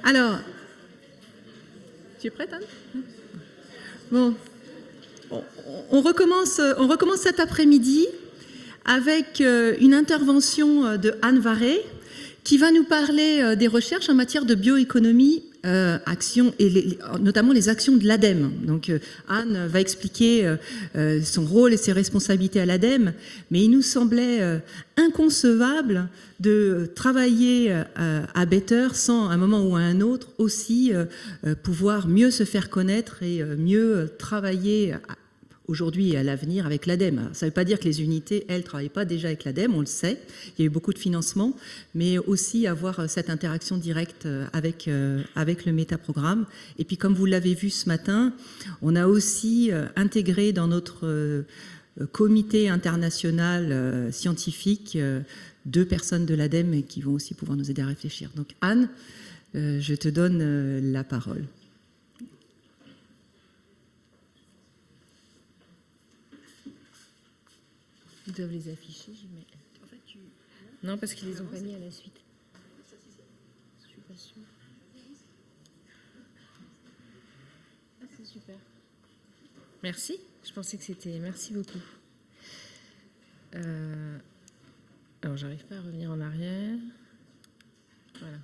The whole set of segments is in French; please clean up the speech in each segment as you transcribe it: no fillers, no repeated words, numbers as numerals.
Alors, tu es prête, Anne? Bon, on recommence cet après-midi avec une intervention de Anne Varé qui va nous parler des recherches en matière de bioéconomie, actions et notamment les actions de l'ADEME. Donc Anne va expliquer son rôle et ses responsabilités à l'ADEME, mais il nous semblait inconcevable de travailler à Better sans, à un moment ou à un autre, aussi pouvoir mieux se faire connaître et mieux travailler aujourd'hui et à l'avenir avec l'ADEME. Ça ne veut pas dire que les unités, elles, ne travaillent pas déjà avec l'ADEME, on le sait, il y a eu beaucoup de financement, mais aussi avoir cette interaction directe avec le métaprogramme. Et puis comme vous l'avez vu ce matin, on a aussi intégré dans notre comité international scientifique 2 personnes de l'ADEME qui vont aussi pouvoir nous aider à réfléchir. Donc Anne, je te donne la parole. Ils doivent les afficher, j'imagine. En fait, non, parce qu'ils les ont pas mis à la suite. Je suis pas sûre. Ah, c'est super. Merci. Je pensais que c'était... Merci beaucoup. Alors, j'arrive pas à revenir en arrière. Voilà.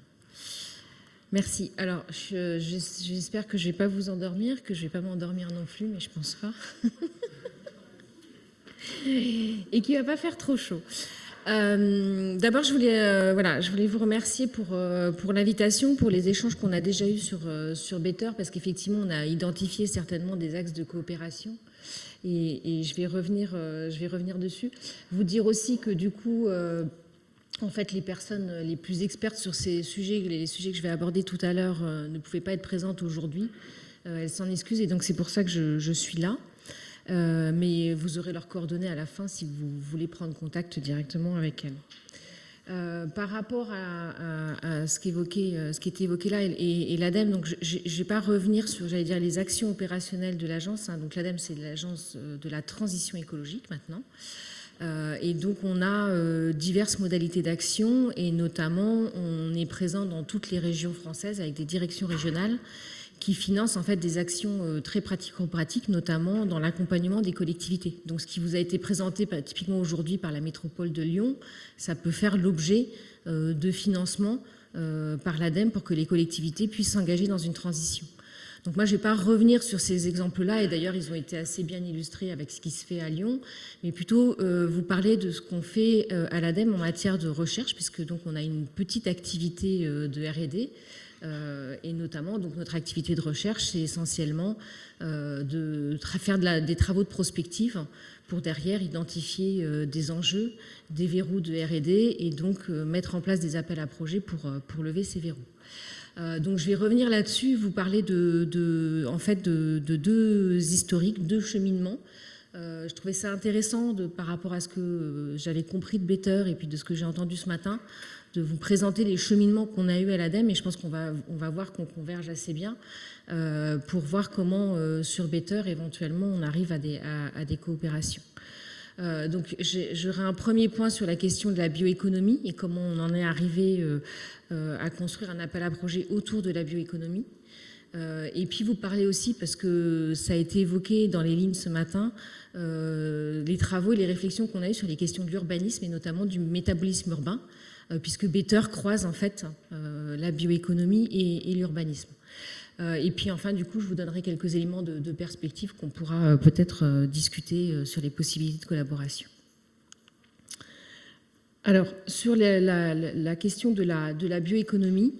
Merci. Alors, j'espère que je vais pas vous endormir, que je vais pas m'endormir non plus, mais je pense pas. Et qu'il ne va pas faire trop chaud. D'abord, je voulais vous remercier pour l'invitation, pour les échanges qu'on a déjà eus sur Better, parce qu'effectivement, on a identifié certainement des axes de coopération. Et je vais revenir dessus. Vous dire aussi que du coup, en fait, les personnes les plus expertes sur ces sujets, les sujets que je vais aborder tout à l'heure, ne pouvaient pas être présentes aujourd'hui. Elles s'en excusent et donc c'est pour ça que je suis là. Mais vous aurez leurs coordonnées à la fin si vous voulez prendre contact directement avec elles. Par rapport à ce qui était évoqué là et l'ADEME, donc je ne vais pas revenir sur, j'allais dire, les actions opérationnelles de l'agence. Donc l'ADEME, c'est l'agence de la transition écologique maintenant. Et donc on a diverses modalités d'action et notamment on est présent dans toutes les régions françaises avec des directions régionales qui finance en fait des actions très pratico-pratiques, notamment dans l'accompagnement des collectivités. Donc ce qui vous a été présenté typiquement aujourd'hui par la métropole de Lyon, ça peut faire l'objet de financement par l'ADEME pour que les collectivités puissent s'engager dans une transition. Donc moi, je ne vais pas revenir sur ces exemples-là, et d'ailleurs, ils ont été assez bien illustrés avec ce qui se fait à Lyon, mais plutôt vous parler de ce qu'on fait à l'ADEME en matière de recherche, puisque donc on a une petite activité de R&D, et notamment donc notre activité de recherche, c'est essentiellement de faire des travaux de prospective pour derrière identifier des enjeux, des verrous de R&D et donc mettre en place des appels à projets pour lever ces verrous. Donc je vais revenir là-dessus, vous parler de 2 historiques, 2 cheminements. Je trouvais ça intéressant par rapport à ce que j'avais compris de Better et puis de ce que j'ai entendu ce matin, de vous présenter les cheminements qu'on a eus à l'ADEME, et je pense qu'on va voir qu'on converge assez bien pour voir comment sur Better éventuellement on arrive à des coopérations. Donc j'aurai un premier point sur la question de la bioéconomie et comment on en est arrivé à construire un appel à projet autour de la bioéconomie. Et puis vous parlez aussi, parce que ça a été évoqué dans les lignes ce matin, les travaux et les réflexions qu'on a eues sur les questions de l'urbanisme et notamment du métabolisme urbain, puisque Better croise en fait la bioéconomie et l'urbanisme. Et puis enfin, du coup, je vous donnerai quelques éléments de perspective qu'on pourra peut-être discuter sur les possibilités de collaboration. Alors, sur la question de la bioéconomie,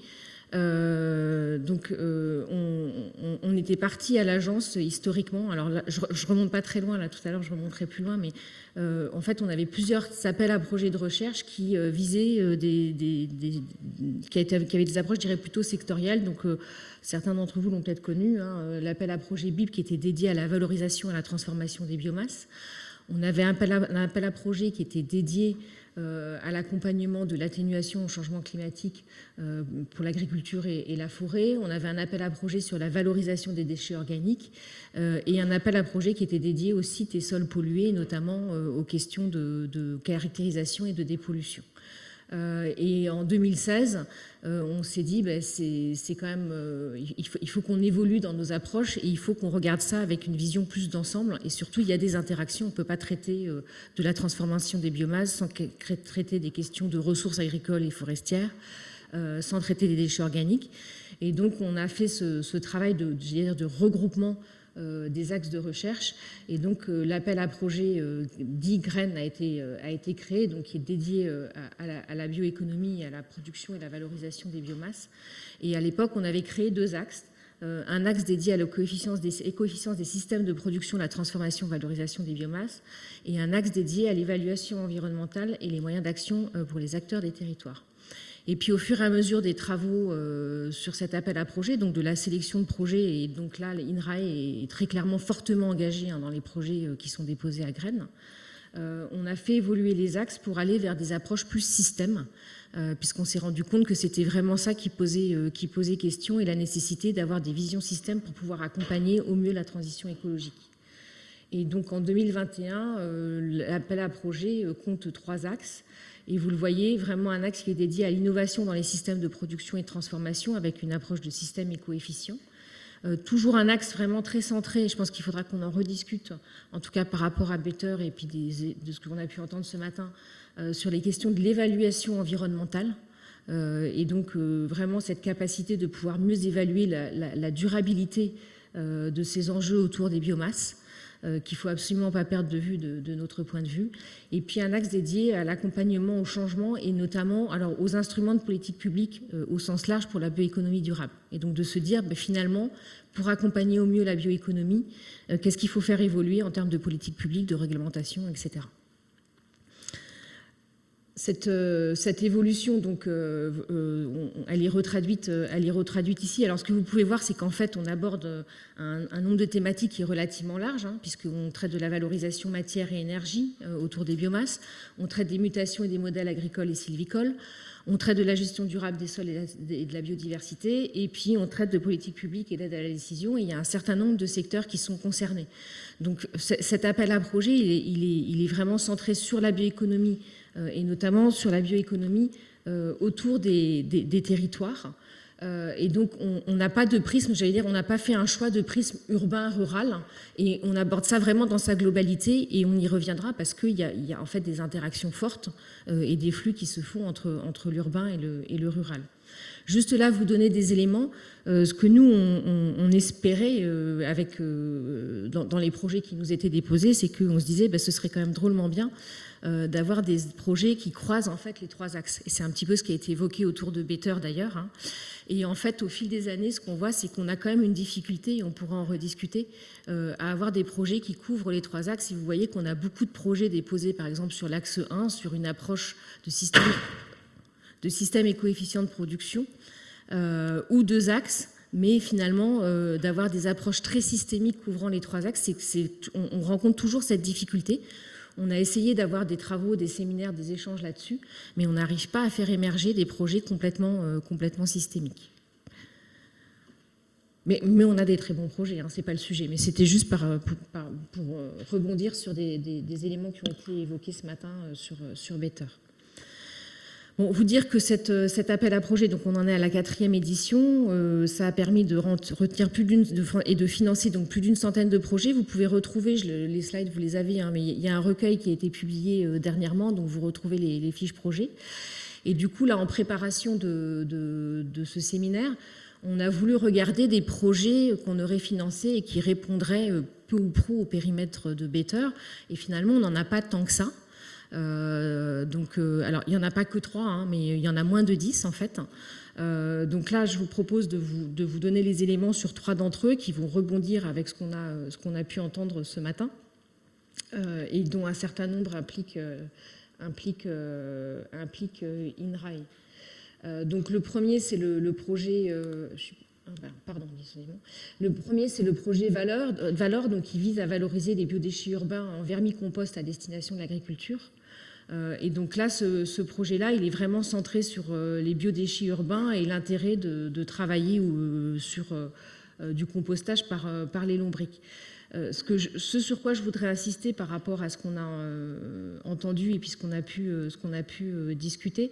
donc on était parti à l'agence historiquement. Alors là, je remonte pas très loin, là tout à l'heure je remonterai plus loin, mais en fait on avait plusieurs appels à projets de recherche qui visaient qui avaient des approches, je dirais, plutôt sectorielles. Donc certains d'entre vous l'ont peut-être connu, hein, l'appel à projet BIP qui était dédié à la valorisation et à la transformation des biomasses. On avait un appel à projet qui était dédié à l'accompagnement de l'atténuation au changement climatique pour l'agriculture et la forêt. On avait un appel à projet sur la valorisation des déchets organiques et un appel à projet qui était dédié aux sites et sols pollués, notamment aux questions de caractérisation et de dépollution. Et en 2016, on s'est dit, c'est quand même, il faut qu'on évolue dans nos approches et il faut qu'on regarde ça avec une vision plus d'ensemble. Et surtout, il y a des interactions. On ne peut pas traiter de la transformation des biomasses sans traiter des questions de ressources agricoles et forestières, sans traiter des déchets organiques. Et donc, on a fait ce travail de regroupement des axes de recherche. Et donc, l'appel à projet dit Graines a été créé, donc, qui est dédié à la bioéconomie, à la production et la valorisation des biomasses. Et à l'époque, on avait créé 2 axes. Un axe dédié à la coefficience des systèmes de production, la transformation, valorisation des biomasses, et un axe dédié à l'évaluation environnementale et les moyens d'action pour les acteurs des territoires. Et puis au fur et à mesure des travaux sur cet appel à projet, donc de la sélection de projets, et donc là, l'INRAE est très clairement fortement engagé dans les projets qui sont déposés à Graines, on a fait évoluer les axes pour aller vers des approches plus système, puisqu'on s'est rendu compte que c'était vraiment ça qui posait question, et la nécessité d'avoir des visions système pour pouvoir accompagner au mieux la transition écologique. Et donc en 2021, l'appel à projet compte 3 axes. Et vous le voyez, vraiment un axe qui est dédié à l'innovation dans les systèmes de production et de transformation avec une approche de système et coefficient. Toujours un axe vraiment très centré, je pense qu'il faudra qu'on en rediscute, en tout cas par rapport à Better et puis de ce qu'on a pu entendre ce matin, sur les questions de l'évaluation environnementale. Et donc vraiment cette capacité de pouvoir mieux évaluer la durabilité de ces enjeux autour des biomasses, qu'il ne faut absolument pas perdre de vue de notre point de vue. Et puis un axe dédié à l'accompagnement au changement et notamment aux instruments de politique publique au sens large pour la bioéconomie durable. Et donc de se dire finalement, pour accompagner au mieux la bioéconomie, qu'est-ce qu'il faut faire évoluer en termes de politique publique, de réglementation, etc. Cette évolution, donc, elle est retraduite ici. Alors, ce que vous pouvez voir, c'est qu'en fait, on aborde un nombre de thématiques qui est relativement large, puisqu'on traite de la valorisation matière et énergie autour des biomasses, on traite des mutations et des modèles agricoles et sylvicoles, on traite de la gestion durable des sols et de la biodiversité, et puis on traite de politique publique et d'aide à la décision, et il y a un certain nombre de secteurs qui sont concernés. Donc, cet appel à projet, il est vraiment centré sur la bioéconomie, et notamment sur la bioéconomie autour des territoires. Et donc, on n'a pas de prisme, j'allais dire, on n'a pas fait un choix de prisme urbain-rural, et on aborde ça vraiment dans sa globalité, et on y reviendra parce qu'il y a en fait des interactions fortes et des flux qui se font entre l'urbain et le rural. Juste là, vous donner des éléments. Ce que nous, on espérait dans les projets qui nous étaient déposés, c'est qu'on se disait ce serait quand même drôlement bien d'avoir des projets qui croisent en fait les 3 axes. Et c'est un petit peu ce qui a été évoqué autour de Better d'ailleurs. Et en fait, au fil des années, ce qu'on voit, c'est qu'on a quand même une difficulté, et on pourra en rediscuter, à avoir des projets qui couvrent les 3 axes. Et vous voyez qu'on a beaucoup de projets déposés, par exemple, sur l'axe 1, sur une approche de système et coefficient de production, ou 2 axes, mais finalement, d'avoir des approches très systémiques couvrant les 3 axes, on rencontre toujours cette difficulté. On a essayé d'avoir des travaux, des séminaires, des échanges là-dessus, mais on n'arrive pas à faire émerger des projets complètement systémiques. Mais on a des très bons projets, c'est pas le sujet, mais c'était juste pour rebondir sur des éléments qui ont été évoqués ce matin sur Better. Bon, vous dire que cet appel à projet, donc on en est à la 4e édition, ça a permis de retenir et de financer donc plus d'une centaine de projets. Vous pouvez retrouver, les slides vous les avez, mais il y a un recueil qui a été publié dernièrement, donc vous retrouvez les fiches projets. Et du coup, là, en préparation de ce séminaire, on a voulu regarder des projets qu'on aurait financés et qui répondraient peu ou prou au périmètre de Better. Et finalement, on n'en a pas tant que ça. Alors, il n'y en a pas que 3, mais il y en a moins de 10 en fait. Donc là, je vous propose de vous donner les éléments sur 3 d'entre eux qui vont rebondir avec ce qu'on a pu entendre ce matin, et dont un certain nombre implique INRAE. Donc le premier, c'est le projet... Le premier, c'est le projet Valeur, donc qui vise à valoriser les biodéchets urbains en vermicompost à destination de l'agriculture. Et donc là, ce projet-là, il est vraiment centré sur les biodéchets urbains et l'intérêt de travailler sur du compostage par les lombrics. Ce sur quoi je voudrais insister par rapport à ce qu'on a entendu et puis ce qu'on a pu discuter,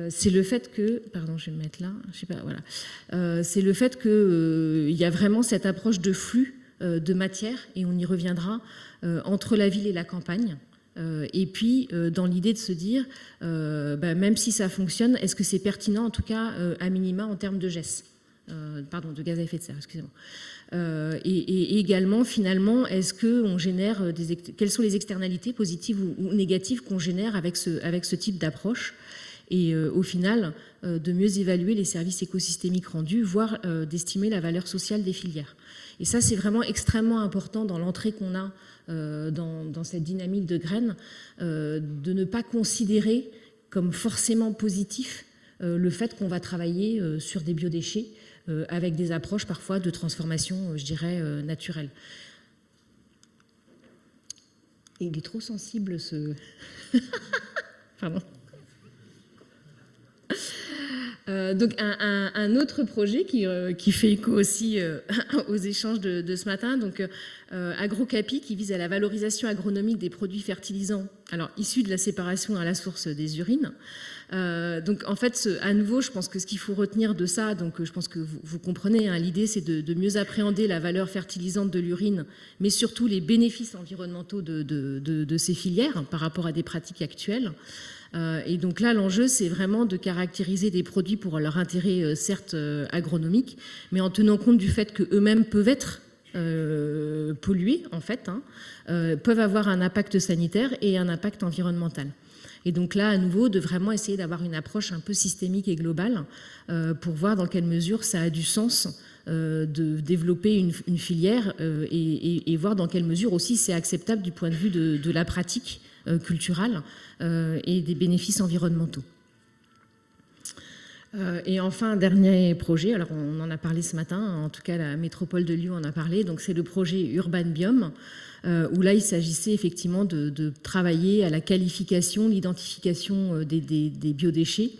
c'est le fait que, pardon, je vais me mettre là, je sais pas, voilà, c'est le fait que il y a vraiment cette approche de flux de matière, et on y reviendra, entre la ville et la campagne. Et puis, dans l'idée de se dire, même si ça fonctionne, est-ce que c'est pertinent, en tout cas, à minima, en termes de GES, de gaz à effet de serre, excusez-moi. Et également, finalement, est-ce qu'on génère quelles sont les externalités positives ou négatives qu'on génère avec ce type d'approche, et au final, de mieux évaluer les services écosystémiques rendus, voire d'estimer la valeur sociale des filières. Et ça, c'est vraiment extrêmement important dans l'entrée qu'on a dans cette dynamique de graines, de ne pas considérer comme forcément positif le fait qu'on va travailler sur des biodéchets avec des approches parfois de transformation, je dirais, naturelle. Et il est trop sensible, ce... Pardon. Donc un autre projet qui fait écho aussi aux échanges de ce matin, donc AgroCapi, qui vise à la valorisation agronomique des produits fertilisants, alors issus de la séparation à la source des urines. Donc en fait, à nouveau, je pense que ce qu'il faut retenir de ça, donc je pense que vous comprenez, hein, l'idée c'est de mieux appréhender la valeur fertilisante de l'urine, mais surtout les bénéfices environnementaux de ces filières, hein, par rapport à des pratiques actuelles. Et donc là, l'enjeu, c'est vraiment de caractériser des produits pour leur intérêt, certes agronomique, mais en tenant compte du fait qu'eux-mêmes peuvent être pollués, en fait, hein, peuvent avoir un impact sanitaire et un impact environnemental. Et donc là, à nouveau, de vraiment essayer d'avoir une approche un peu systémique et globale pour voir dans quelle mesure ça a du sens de développer une filière et voir dans quelle mesure aussi c'est acceptable du point de vue de la pratique culturelle et des bénéfices environnementaux. Et enfin, un dernier projet, alors on en a parlé ce matin, en tout cas la métropole de Lyon en a parlé, donc c'est le projet Urban Biome, où là il s'agissait effectivement de travailler à la qualification, l'identification des biodéchets,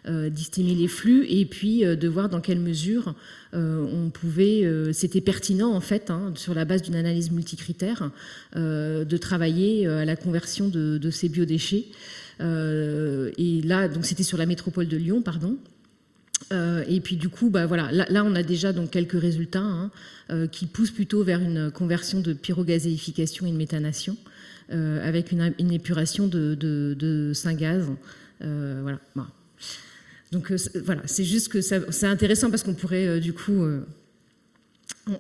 d'estimer les flux et puis de voir dans quelle mesure on pouvait, c'était pertinent en fait, hein, sur la base d'une analyse multicritère, de travailler à la conversion de ces biodéchets. Et là, donc c'était sur la métropole de Lyon, pardon. Et puis du coup, voilà, là on a déjà donc quelques résultats, hein, qui poussent plutôt vers une conversion de pyrogazéification et de méthanation, avec une épuration de syngaz. Voilà. Donc voilà, c'est juste que c'est intéressant parce qu'on pourrait du coup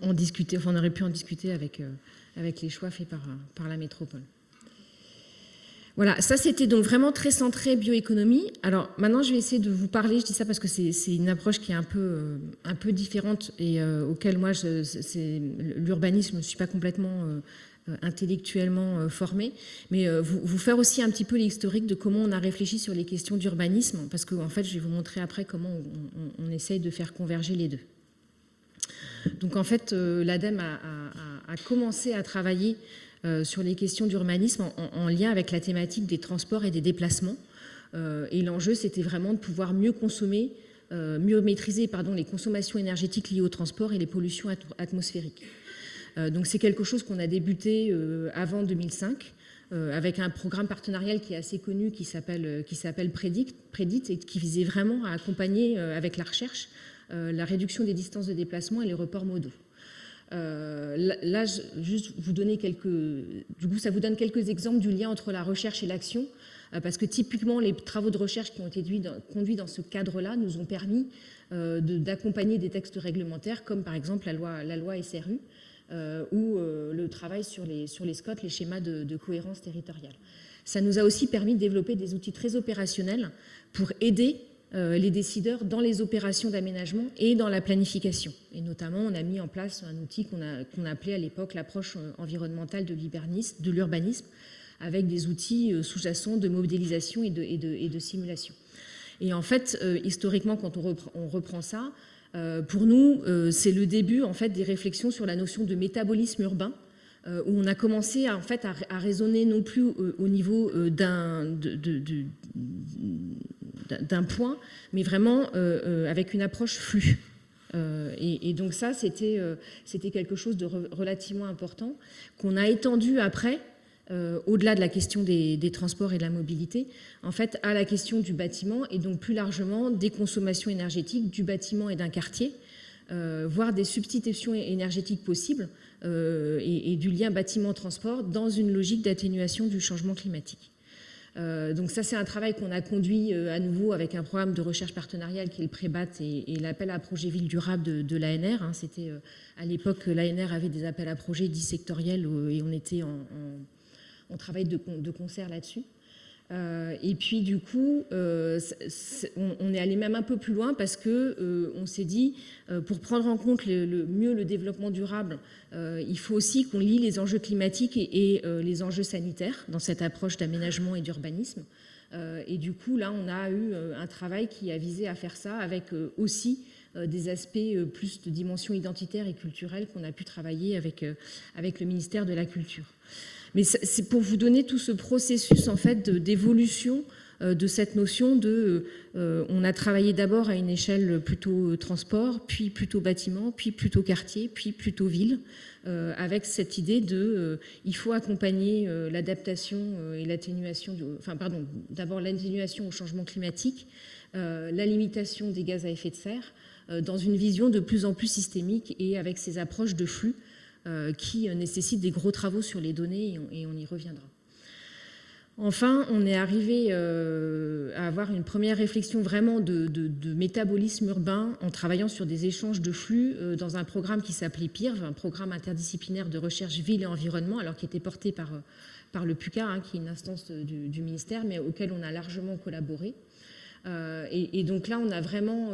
en discuter, enfin on aurait pu en discuter avec les choix faits par la métropole. Voilà, ça c'était donc vraiment très centré bioéconomie. Alors maintenant je vais essayer de vous parler, je dis ça parce que c'est une approche qui est un peu différente et auquel moi, l'urbanisme, je ne suis pas complètement intellectuellement formée, mais vous faire aussi un petit peu l'historique de comment on a réfléchi sur les questions d'urbanisme, parce qu'en fait je vais vous montrer après comment on essaye de faire converger les deux. Donc en fait l'ADEME a commencé à travailler sur les questions d'urbanisme en lien avec la thématique des transports et des déplacements. Et l'enjeu, c'était vraiment de pouvoir mieux consommer, mieux maîtriser les consommations énergétiques liées au transport et les pollutions atmosphériques. Donc c'est quelque chose qu'on a débuté avant 2005 avec un programme partenarial qui est assez connu qui s'appelle Predit et qui visait vraiment à accompagner avec la recherche la réduction des distances de déplacement et les reports modaux. Là, juste vous donner ça vous donne quelques exemples du lien entre la recherche et l'action, parce que typiquement les travaux de recherche qui ont été conduits dans ce cadre-là nous ont permis d'accompagner des textes réglementaires, comme par exemple la loi SRU, ou le travail sur les SCOT, les schémas de cohérence territoriale. Ça nous a aussi permis de développer des outils très opérationnels pour aider les décideurs dans les opérations d'aménagement et dans la planification. Et notamment, on a mis en place un outil qu'on appelait à l'époque l'approche environnementale de l'urbanisme, avec des outils sous-jacents de modélisation et de simulation. Et en fait, historiquement, quand on reprend ça, pour nous, c'est le début en fait, des réflexions sur la notion de métabolisme urbain, où on a commencé à raisonner non plus au niveau d'un point, mais vraiment avec une approche flux. Et donc ça, c'était quelque chose de relativement important qu'on a étendu après, au-delà de la question des transports et de la mobilité, en fait, à la question du bâtiment et donc plus largement des consommations énergétiques du bâtiment et d'un quartier, voire des substitutions énergétiques possibles et du lien bâtiment-transport dans une logique d'atténuation du changement climatique. Donc ça, c'est un travail qu'on a conduit à nouveau avec un programme de recherche partenariale qui est le Prébat et l'appel à projet ville durable de l'ANR. C'était à l'époque, l'ANR avait des appels à projets dits sectoriels et on était on travaille de concert là-dessus. Et puis du coup, on est allé même un peu plus loin parce que on s'est dit, pour prendre en compte mieux le développement durable, il faut aussi qu'on lie les enjeux climatiques et les enjeux sanitaires dans cette approche d'aménagement et d'urbanisme. Et du coup, là, on a eu un travail qui a visé à faire ça avec aussi des aspects plus de dimension identitaire et culturelle qu'on a pu travailler avec le ministère de la Culture. Mais c'est pour vous donner tout ce processus en fait d'évolution de cette notion de... on a travaillé d'abord à une échelle plutôt transport, puis plutôt bâtiment, puis plutôt quartier, puis plutôt ville, avec cette idée de... il faut accompagner l'adaptation et l'atténuation... d'abord l'atténuation au changement climatique, la limitation des gaz à effet de serre, dans une vision de plus en plus systémique et avec ces approches de flux qui nécessitent des gros travaux sur les données et on y reviendra. Enfin, on est arrivé à avoir une première réflexion vraiment de métabolisme urbain en travaillant sur des échanges de flux dans un programme qui s'appelait PIRV, un programme interdisciplinaire de recherche ville et environnement, alors qui était porté par le PUCA, qui est une instance du ministère, mais auquel on a largement collaboré. Et donc là, on a vraiment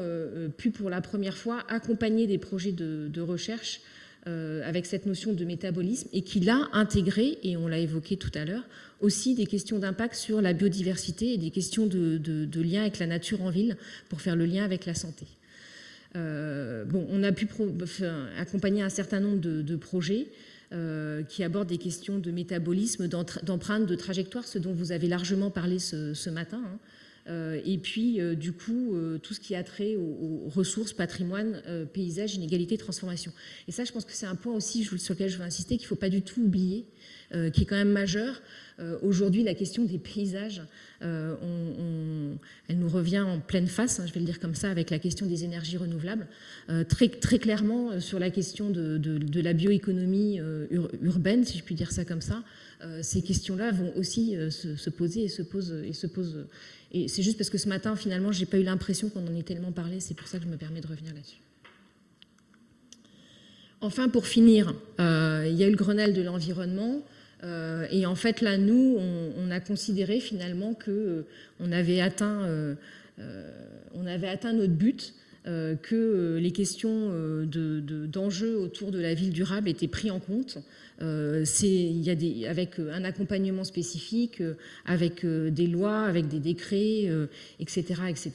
pu pour la première fois accompagner des projets de recherche avec cette notion de métabolisme et qui l'a intégré, et on l'a évoqué tout à l'heure, aussi des questions d'impact sur la biodiversité et des questions de lien avec la nature en ville pour faire le lien avec la santé. On a pu accompagner un certain nombre de projets qui abordent des questions de métabolisme, d'empreinte, de trajectoire, ce dont vous avez largement parlé ce matin, et puis, du coup, tout ce qui a trait aux ressources, patrimoine, paysage, inégalité, transformation. Et ça, je pense que c'est un point aussi sur lequel je veux insister, qu'il ne faut pas du tout oublier, qui est quand même majeur. Aujourd'hui, la question des paysages, elle nous revient en pleine face, je vais le dire comme ça, avec la question des énergies renouvelables. Très, très clairement, sur la question de la bioéconomie urbaine, si je puis dire ça comme ça, ces questions-là vont aussi se poser et se posent. Et c'est juste parce que ce matin, finalement, je n'ai pas eu l'impression qu'on en ait tellement parlé. C'est pour ça que je me permets de revenir là-dessus. Enfin, pour finir, il y a eu le Grenelle de l'environnement. Et en fait, là, nous, on a considéré finalement qu'on avait atteint notre but, que les questions d'enjeux autour de la ville durable étaient pris en compte. Avec un accompagnement spécifique, avec des lois, avec des décrets, etc. etc.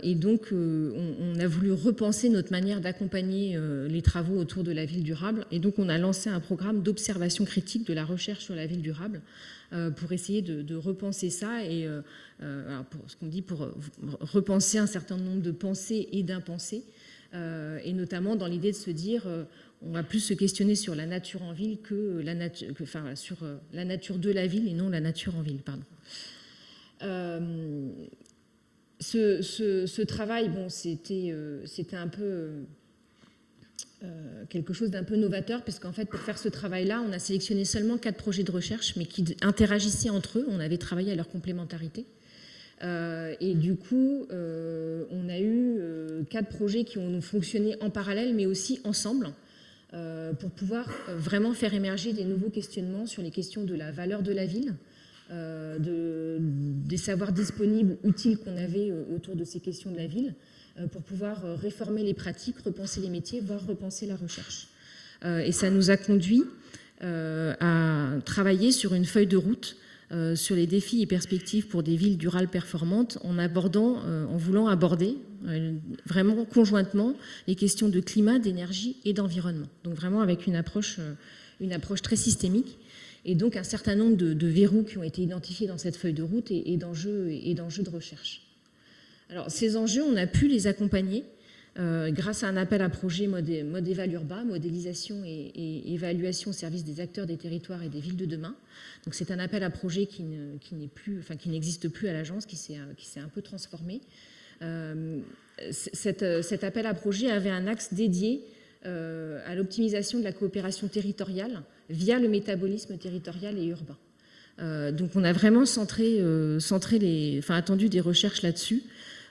Et donc, on a voulu repenser notre manière d'accompagner les travaux autour de la ville durable. Et donc, on a lancé un programme d'observation critique de la recherche sur la ville durable pour essayer de repenser ça et alors pour repenser un certain nombre de pensées et d'impensées, et notamment dans l'idée de se dire on va plus se questionner sur la nature en ville sur la nature de la ville et non la nature en ville. Pardon. Ce travail, c'était un peu quelque chose d'un peu novateur, parce qu'en fait, pour faire ce travail-là, on a sélectionné seulement 4 projets de recherche, mais qui interagissaient entre eux. On avait travaillé à leur complémentarité. Et du coup, on a eu 4 projets qui ont fonctionné en parallèle, mais aussi ensemble, pour pouvoir vraiment faire émerger des nouveaux questionnements sur les questions de la valeur de la ville, des savoirs disponibles, utiles qu'on avait autour de ces questions de la ville, pour pouvoir réformer les pratiques, repenser les métiers, voire repenser la recherche. Et ça nous a conduit à travailler sur une feuille de route sur les défis et perspectives pour des villes durables performantes, en voulant aborder vraiment conjointement les questions de climat, d'énergie et d'environnement. Donc vraiment avec une approche très systémique, et donc un certain nombre de verrous qui ont été identifiés dans cette feuille de route et d'enjeux de recherche. Alors ces enjeux, on a pu les accompagner grâce à un appel à projet Modéval Urbain, modélisation et évaluation au service des acteurs des territoires et des villes de demain. Donc c'est un appel à projet qui n'existe plus à l'agence, qui s'est un peu transformé. Cet appel à projet avait un axe dédié à l'optimisation de la coopération territoriale via le métabolisme territorial et urbain. Donc on a vraiment attendu des recherches là-dessus.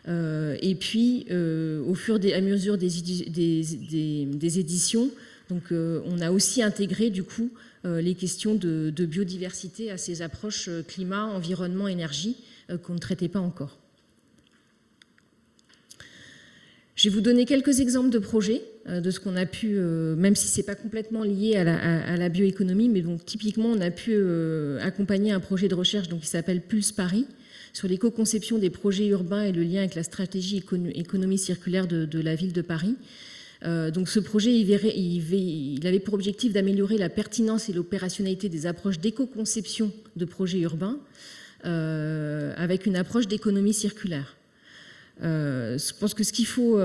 Et puis, au fur et à mesure des éditions, donc, on a aussi intégré du coup les questions de biodiversité à ces approches climat, environnement, énergie qu'on ne traitait pas encore. Je vais vous donner quelques exemples de projets, de ce qu'on a pu, même si ce n'est pas complètement lié à la bioéconomie, mais donc typiquement on a pu accompagner un projet de recherche donc, qui s'appelle Pulse Paris, sur l'éco-conception des projets urbains et le lien avec la stratégie économie circulaire de la ville de Paris. Donc ce projet, il avait pour objectif d'améliorer la pertinence et l'opérationnalité des approches d'éco-conception de projets urbains avec une approche d'économie circulaire. Je pense que ce qu'il faut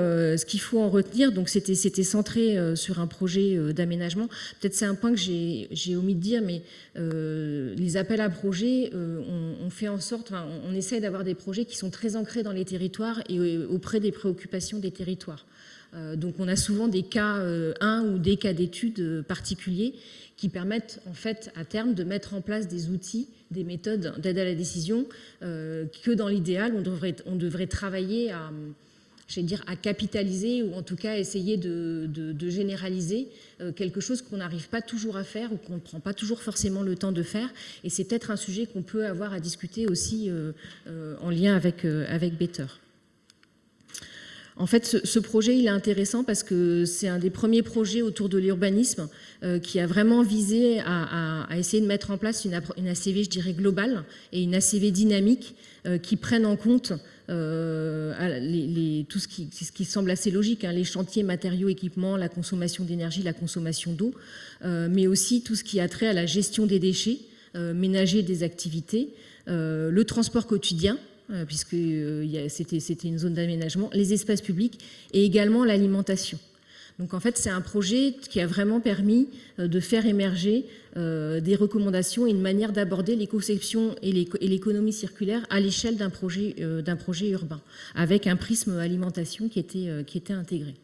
en retenir, donc c'était centré sur un projet d'aménagement. Peut-être c'est un point que j'ai omis de dire, mais les appels à projets, on fait en sorte, on essaie d'avoir des projets qui sont très ancrés dans les territoires et auprès des préoccupations des territoires. Donc on a souvent des cas ou des cas d'études particuliers qui permettent en fait à terme de mettre en place des outils, des méthodes d'aide à la décision que dans l'idéal on devrait travailler à capitaliser ou en tout cas essayer de généraliser quelque chose qu'on n'arrive pas toujours à faire ou qu'on ne prend pas toujours forcément le temps de faire. Et c'est peut-être un sujet qu'on peut avoir à discuter aussi en lien avec Better. En fait, ce projet, il est intéressant parce que c'est un des premiers projets autour de l'urbanisme qui a vraiment visé à essayer de mettre en place une ACV, je dirais, globale et une ACV dynamique qui prenne en compte tout ce qui semble assez logique, les chantiers, matériaux, équipements, la consommation d'énergie, la consommation d'eau, mais aussi tout ce qui a trait à la gestion des déchets, ménagers des activités, le transport quotidien, puisque c'était une zone d'aménagement, les espaces publics et également l'alimentation. Donc en fait, c'est un projet qui a vraiment permis de faire émerger des recommandations et une manière d'aborder l'éco-conception et l'économie circulaire à l'échelle d'un projet urbain, avec un prisme alimentation qui était intégré.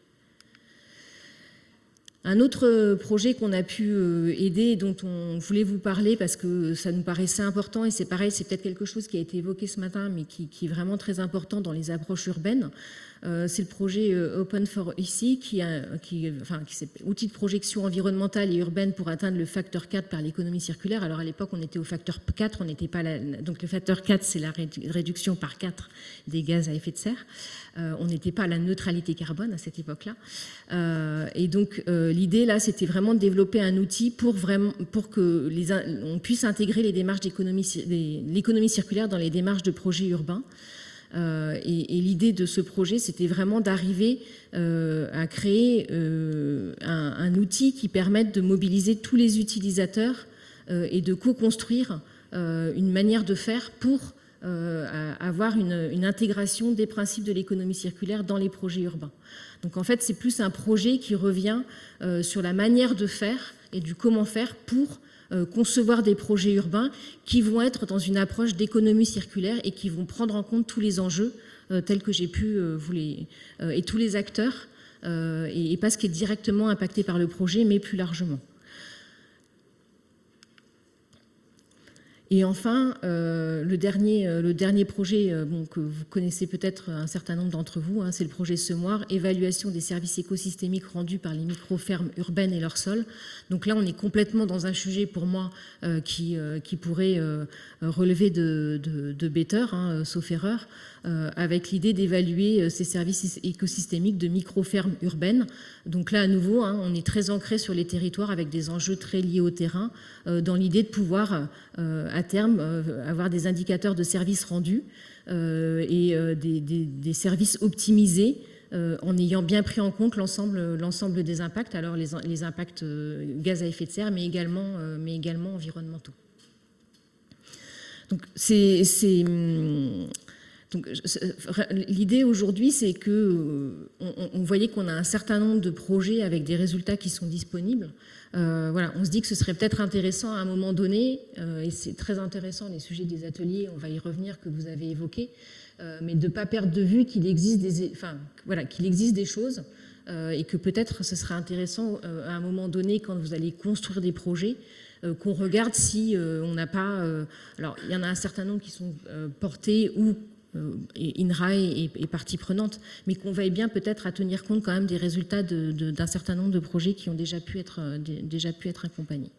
Un autre projet qu'on a pu aider et dont on voulait vous parler parce que ça nous paraissait important, et c'est pareil, c'est peut-être quelque chose qui a été évoqué ce matin, mais qui est vraiment très important dans les approches urbaines, c'est le projet Open for EC, qui s'appelle outil de projection environnementale et urbaine pour atteindre le facteur 4 par l'économie circulaire. Alors à l'époque, on était au facteur 4, on n'était pas donc le facteur 4, c'est la réduction par 4 des gaz à effet de serre. On n'était pas à la neutralité carbone à cette époque-là. Et donc l'idée là, c'était vraiment de développer un outil pour que on puisse intégrer les démarches l'économie circulaire dans les démarches de projets urbains. Et l'idée de ce projet, c'était vraiment d'arriver à créer un outil qui permette de mobiliser tous les utilisateurs et de co-construire une manière de faire pour avoir une intégration des principes de l'économie circulaire dans les projets urbains. Donc en fait, c'est plus un projet qui revient sur la manière de faire et du comment faire pour concevoir des projets urbains qui vont être dans une approche d'économie circulaire et qui vont prendre en compte tous les enjeux tels que j'ai pu et tous les acteurs et pas ce qui est directement impacté par le projet, mais plus largement. Et enfin, le dernier projet que vous connaissez peut-être un certain nombre d'entre vous, c'est le projet Semoir, évaluation des services écosystémiques rendus par les micro-fermes urbaines et leurs sols. Donc là, on est complètement dans un sujet pour moi qui pourrait relever de Better, sauf erreur, avec l'idée d'évaluer ces services écosystémiques de micro-fermes urbaines. Donc là, à nouveau, on est très ancré sur les territoires avec des enjeux très liés au terrain, dans l'idée de pouvoir à terme avoir des indicateurs de services rendus et des services optimisés en ayant bien pris en compte l'ensemble des impacts, alors les impacts gaz à effet de serre, mais également environnementaux. Donc Donc, l'idée aujourd'hui, c'est que on voyait qu'on a un certain nombre de projets avec des résultats qui sont disponibles. Voilà, on se dit que ce serait peut-être intéressant à un moment donné, et c'est très intéressant les sujets des ateliers, on va y revenir, que vous avez évoqués, mais de ne pas perdre de vue qu'il existe qu'il existe des choses, et que peut-être ce serait intéressant à un moment donné, quand vous allez construire des projets, qu'on regarde si on n'a pas... alors, il y en a un certain nombre qui sont portés ou INRAE est partie prenante, mais qu'on veille bien peut-être à tenir compte quand même des résultats d'un certain nombre de projets qui ont déjà pu être accompagnés.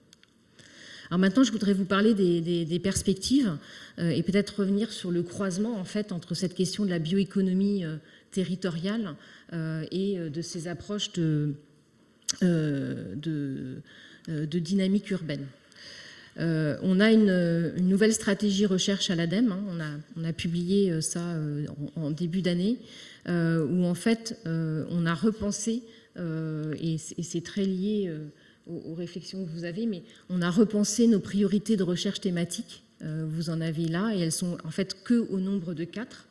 Alors maintenant, je voudrais vous parler des perspectives et peut-être revenir sur le croisement en fait entre cette question de la bioéconomie territoriale et de ces approches de dynamique urbaine. On a une nouvelle stratégie recherche à l'ADEME, hein, on a publié ça en début d'année, où en fait on a repensé, et c'est très lié aux réflexions que vous avez, mais on a repensé nos priorités de recherche thématiques, vous en avez là, et elles sont en fait que au nombre de 4.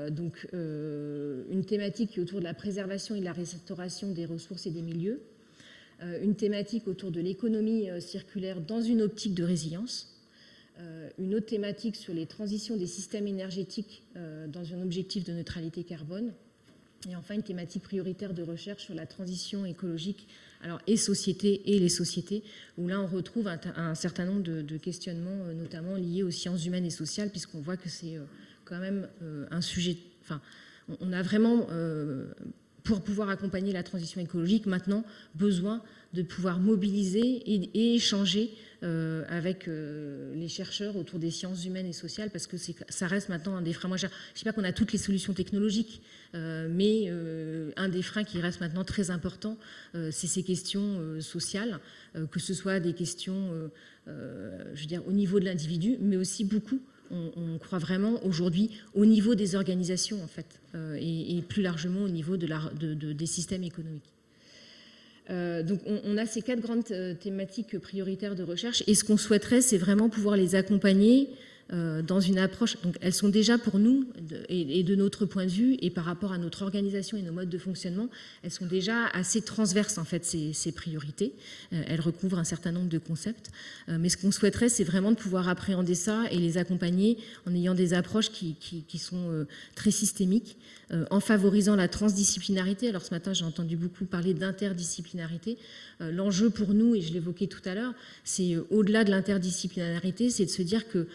Donc une thématique qui est autour de la préservation et de la restauration des ressources et des milieux, une thématique autour de l'économie circulaire dans une optique de résilience, une autre thématique sur les transitions des systèmes énergétiques dans un objectif de neutralité carbone, et enfin une thématique prioritaire de recherche sur la transition écologique et société et les sociétés, où là on retrouve un certain nombre de questionnements, notamment liés aux sciences humaines et sociales, puisqu'on voit que c'est quand même un sujet... Enfin, on a vraiment... pour pouvoir accompagner la transition écologique, maintenant, besoin de pouvoir mobiliser et échanger avec les chercheurs autour des sciences humaines et sociales, parce que ça reste maintenant un des freins. Moi, je ne dis pas qu'on a toutes les solutions technologiques, mais un des freins qui reste maintenant très important, c'est ces questions sociales, que ce soit des questions, je veux dire, au niveau de l'individu, mais aussi beaucoup. On croit vraiment aujourd'hui au niveau des organisations en fait, et plus largement au niveau des systèmes économiques. Donc on a ces 4 grandes thématiques prioritaires de recherche, et ce qu'on souhaiterait, c'est vraiment pouvoir les accompagner dans une approche. Donc elles sont déjà pour nous, et de notre point de vue, et par rapport à notre organisation et nos modes de fonctionnement, elles sont déjà assez transverses en fait, ces priorités. Elles recouvrent un certain nombre de concepts, mais ce qu'on souhaiterait, c'est vraiment de pouvoir appréhender ça et les accompagner en ayant des approches qui sont très systémiques, en favorisant la transdisciplinarité. Alors ce matin, j'ai entendu beaucoup parler d'interdisciplinarité. L'enjeu pour nous, et je l'évoquais tout à l'heure, c'est au-delà de l'interdisciplinarité, c'est de se dire que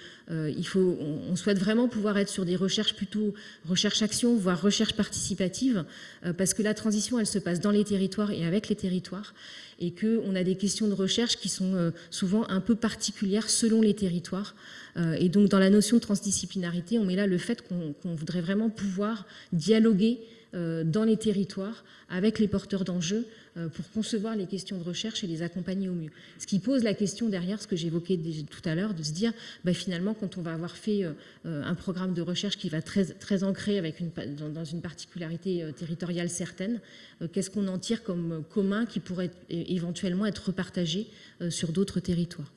on souhaite vraiment pouvoir être sur des recherches plutôt recherche-action, voire recherche participative, parce que la transition, elle se passe dans les territoires et avec les territoires, et qu'on a des questions de recherche qui sont souvent un peu particulières selon les territoires. Et donc dans la notion de transdisciplinarité, on met là le fait qu'on voudrait vraiment pouvoir dialoguer dans les territoires avec les porteurs d'enjeux pour concevoir les questions de recherche et les accompagner au mieux. Ce qui pose la question derrière, ce que j'évoquais tout à l'heure, de se dire finalement quand on va avoir fait un programme de recherche qui va très ancré dans une particularité territoriale certaine, qu'est-ce qu'on en tire comme commun qui pourrait éventuellement être repartagé sur d'autres territoires.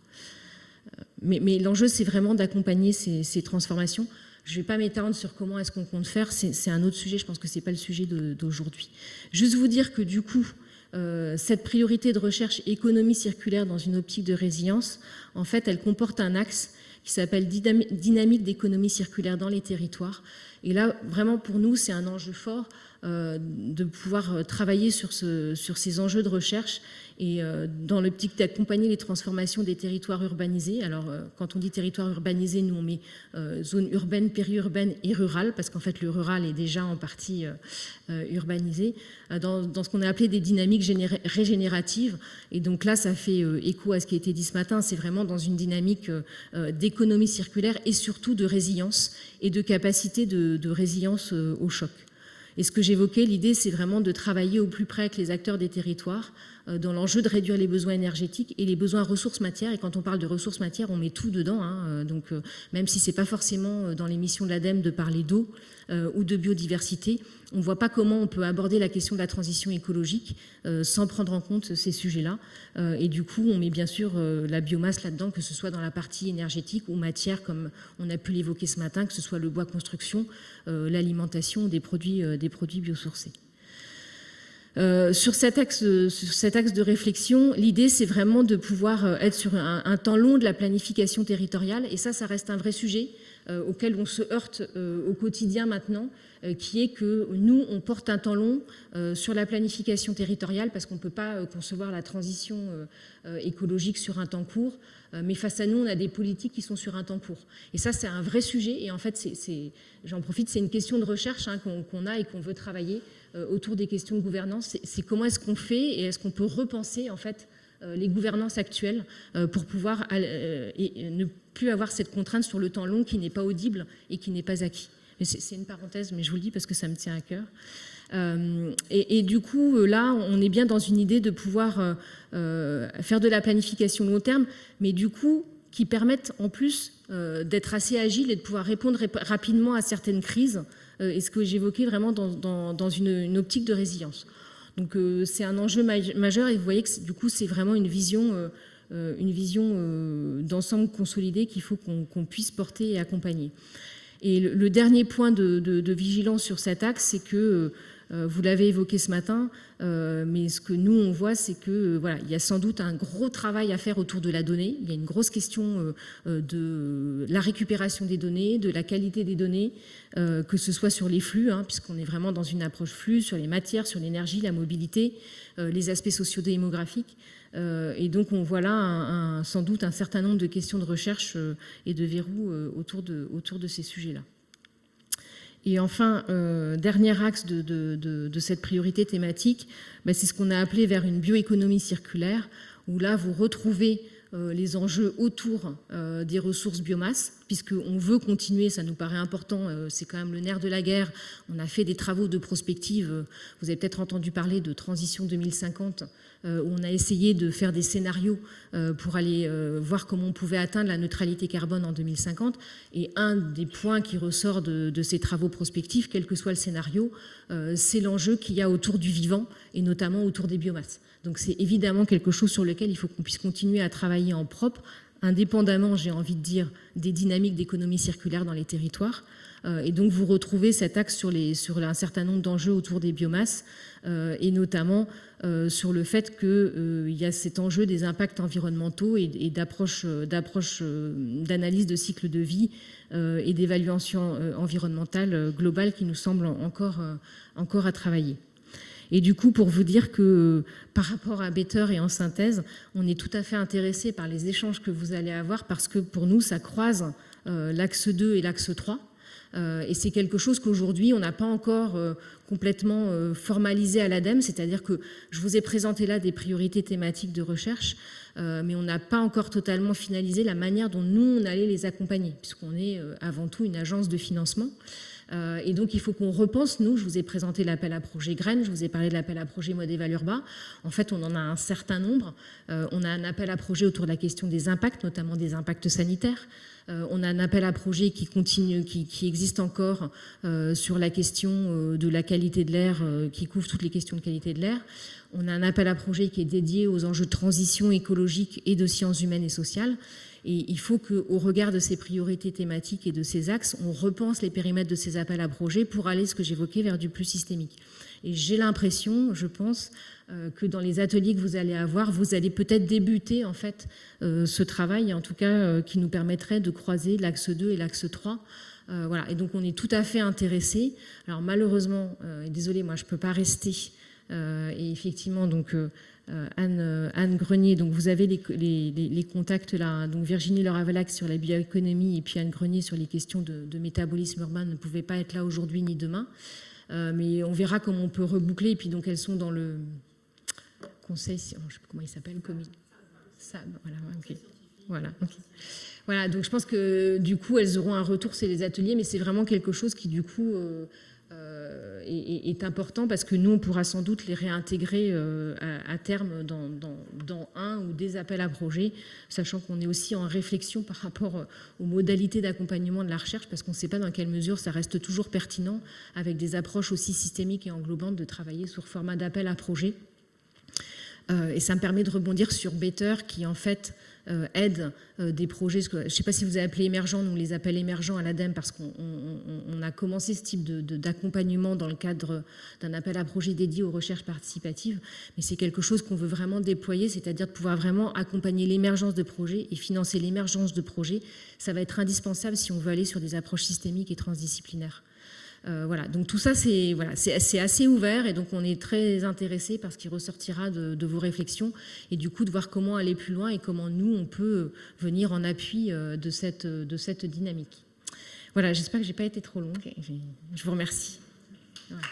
Mais l'enjeu, c'est vraiment d'accompagner ces transformations. Je ne vais pas m'étendre sur comment est-ce qu'on compte faire, c'est un autre sujet, je pense que ce n'est pas le sujet d'aujourd'hui. Juste vous dire que du coup, cette priorité de recherche économie circulaire dans une optique de résilience, en fait, elle comporte un axe qui s'appelle dynamique d'économie circulaire dans les territoires. Et là, vraiment, pour nous, c'est un enjeu fort de pouvoir travailler sur ces enjeux de recherche et dans l'optique d'accompagner les transformations des territoires urbanisés. Alors, quand on dit territoire urbanisé, nous, on met zone urbaine, périurbaine et rurale, parce qu'en fait, le rural est déjà en partie urbanisé, dans ce qu'on a appelé des dynamiques régénératives. Et donc là, ça fait écho à ce qui a été dit ce matin, c'est vraiment dans une dynamique d'économie circulaire et surtout de résilience et de capacité de résilience au choc. Et ce que j'évoquais, l'idée, c'est vraiment de travailler au plus près avec les acteurs des territoires dans l'enjeu de réduire les besoins énergétiques et les besoins en ressources matières. Et quand on parle de ressources matières, on met tout dedans. Donc, même si ce n'est pas forcément dans les missions de l'ADEME de parler d'eau ou de biodiversité, on ne voit pas comment on peut aborder la question de la transition écologique sans prendre en compte ces sujets-là. Et du coup, on met bien sûr la biomasse là-dedans, que ce soit dans la partie énergétique ou matière, comme on a pu l'évoquer ce matin, que ce soit le bois construction, l'alimentation, des produits biosourcés. Sur cet axe de réflexion, l'idée, c'est vraiment de pouvoir être sur un temps long de la planification territoriale. Et ça reste un vrai sujet auquel on se heurte au quotidien maintenant, qui est que nous, on porte un temps long sur la planification territoriale parce qu'on ne peut pas concevoir la transition écologique sur un temps court. Mais face à nous, on a des politiques qui sont sur un temps court. Et ça, c'est un vrai sujet. Et en fait, j'en profite, c'est une question de recherche qu'on a et qu'on veut travailler autour des questions de gouvernance. C'est comment est-ce qu'on fait et est-ce qu'on peut repenser en fait les gouvernances actuelles pour pouvoir et ne plus avoir cette contrainte sur le temps long qui n'est pas audible et qui n'est pas acquis. C'est une parenthèse, mais je vous le dis parce que ça me tient à cœur. Et du coup, là, on est bien dans une idée de pouvoir faire de la planification long terme, mais du coup, qui permettent en plus d'être assez agile et de pouvoir répondre rapidement à certaines crises, et ce que j'évoquais vraiment dans une optique de résilience. Donc c'est un enjeu majeur et vous voyez que du coup, c'est vraiment une vision d'ensemble consolidée qu'il faut qu'on puisse porter et accompagner. Et le dernier point de vigilance sur cet axe, c'est que vous l'avez évoqué ce matin, mais ce que nous on voit, c'est que voilà, il y a sans doute un gros travail à faire autour de la donnée. Il y a une grosse question de la récupération des données, de la qualité des données, que ce soit sur les flux, puisqu'on est vraiment dans une approche flux, sur les matières, sur l'énergie, la mobilité, les aspects socio-démographiques. Et donc on voit là sans doute un certain nombre de questions de recherche et de verrous autour de ces sujets-là. Et enfin, dernier axe de cette priorité thématique, c'est ce qu'on a appelé vers une bioéconomie circulaire, où là, vous retrouvez les enjeux autour des ressources biomasse, puisqu'on veut continuer, ça nous paraît important, c'est quand même le nerf de la guerre. On a fait des travaux de prospective, vous avez peut-être entendu parler de Transition 2050, où on a essayé de faire des scénarios pour aller voir comment on pouvait atteindre la neutralité carbone en 2050. Et un des points qui ressort de ces travaux prospectifs, quel que soit le scénario, c'est l'enjeu qu'il y a autour du vivant, et notamment autour des biomasses. Donc c'est évidemment quelque chose sur lequel il faut qu'on puisse continuer à travailler en propre, indépendamment, j'ai envie de dire, des dynamiques d'économie circulaire dans les territoires. Et donc vous retrouvez cet axe sur un certain nombre d'enjeux autour des biomasses, et notamment sur le fait qu'il y a cet enjeu des impacts environnementaux et d'approche d'analyse de cycle de vie et d'évaluation environnementale globale qui nous semble encore à travailler. Et du coup, pour vous dire que par rapport à Better et en synthèse, on est tout à fait intéressé par les échanges que vous allez avoir parce que pour nous, ça croise l'axe 2 et l'axe 3. Et c'est quelque chose qu'aujourd'hui, on n'a pas encore complètement formalisé à l'ADEME, c'est-à-dire que je vous ai présenté là des priorités thématiques de recherche, mais on n'a pas encore totalement finalisé la manière dont nous, on allait les accompagner, puisqu'on est avant tout une agence de financement. Et donc, il faut qu'on repense, nous, je vous ai présenté l'appel à projet Graines, je vous ai parlé de l'appel à projet Modèle Urbain. En fait, on en a un certain nombre. On a un appel à projet autour de la question des impacts, notamment des impacts sanitaires. On a un appel à projet qui continue, qui existe encore sur la question de la qualité de l'air, qui couvre toutes les questions de qualité de l'air. On a un appel à projet qui est dédié aux enjeux de transition écologique et de sciences humaines et sociales. Et il faut qu'au regard de ces priorités thématiques et de ces axes, on repense les périmètres de ces appels à projets pour aller, ce que j'évoquais, vers du plus systémique. Et j'ai l'impression, je pense, que dans les ateliers que vous allez avoir, vous allez peut-être débuter en fait ce travail, en tout cas qui nous permettrait de croiser l'axe 2 et l'axe 3. Voilà. Et donc on est tout à fait intéressés. Alors malheureusement, et désolée, moi je ne peux pas rester. Et effectivement, donc Anne Grenier, donc vous avez les contacts là, donc Virginie Laure-Avalac sur la bioéconomie et puis Anne Grenier sur les questions de métabolisme urbain ne pouvaient pas être là aujourd'hui ni demain, mais on verra comment on peut reboucler. Et puis donc elles sont dans le conseil, je ne sais plus comment il s'appelle, SAB, voilà, ok. Voilà, okay. Voilà, donc je pense que du coup elles auront un retour sur les ateliers, mais c'est vraiment quelque chose qui du coup est important parce que nous, on pourra sans doute les réintégrer à terme dans un ou des appels à projets, sachant qu'on est aussi en réflexion par rapport aux modalités d'accompagnement de la recherche, parce qu'on ne sait pas dans quelle mesure ça reste toujours pertinent, avec des approches aussi systémiques et englobantes, de travailler sur format d'appel à projets. Et ça me permet de rebondir sur Better, qui en fait aide des projets, je ne sais pas si vous avez appelé émergents, nous on les appelle émergents à l'ADEME parce qu'on a commencé ce type d'accompagnement dans le cadre d'un appel à projet dédié aux recherches participatives, mais c'est quelque chose qu'on veut vraiment déployer, c'est-à-dire de pouvoir vraiment accompagner l'émergence de projets et financer l'émergence de projets. Ça va être indispensable si on veut aller sur des approches systémiques et transdisciplinaires. Voilà, donc tout ça c'est assez ouvert et donc on est très intéressé par ce qui ressortira de vos réflexions et du coup de voir comment aller plus loin et comment nous on peut venir en appui de cette dynamique. Voilà, j'espère que j'ai pas été trop longue. Je vous remercie. Voilà.